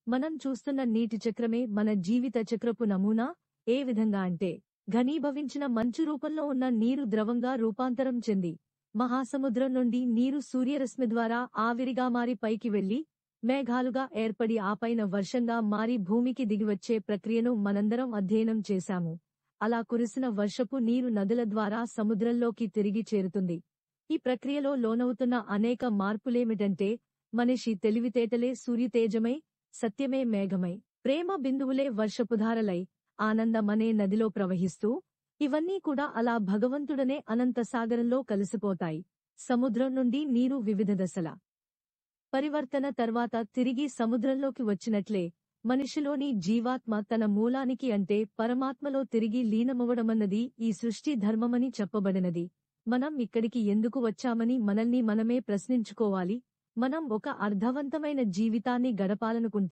మనం చూస్తున్న నీటి చక్రమే మన జీవిత చక్రపు నమూనా. ఏ విధంగా అంటే, ఘనీభవించిన మంచు రూపంలో ఉన్న నీరు ద్రవంగా రూపాంతరం చెంది మహాసముద్రం నుండి నీరు సూర్యరశ్మి ద్వారా ఆవిరిగా మారి పైకి వెళ్లి మేఘాలుగా ఏర్పడి ఆపైన వర్షంగా మారి భూమికి దిగివచ్చే ప్రక్రియను మనందరం అధ్యయనం చేశాము. అలా కురిసిన వర్షపు నీరు నదుల ద్వారా సముద్రంలోకి తిరిగి చేరుతుంది. ఈ ప్రక్రియలో లోనవుతున్న అనేక మార్పులేమిటంటే, మనిషి తెలివితేటలే సూర్యతేజమై, సత్యమే మేఘమై, ప్రేమ బిందువులే వర్షపుధారలై, ఆనందమనే నదిలో ప్రవహిస్తూ, ఇవన్నీ కూడా అలా భగవంతుడనే అనంత సాగరంలో కలిసిపోతాయి. సముద్రం నుండి నీరు వివిధ దశల పరివర్తన తర్వాత తిరిగి సముద్రంలోకి వచ్చినట్లే, మనిషిలోని జీవాత్మ తన మూలానికి అంటే పరమాత్మలో తిరిగి లీనమవ్వడమన్నది ఈ సృష్టి ధర్మమని చెప్పబడినది. మనం ఇక్కడికి ఎందుకు వచ్చామని మనల్ని మనమే ప్రశ్నించుకోవాలి. మనం ఒక అర్థవంతమైన జీవితాన్ని గడపాలనుకుంటే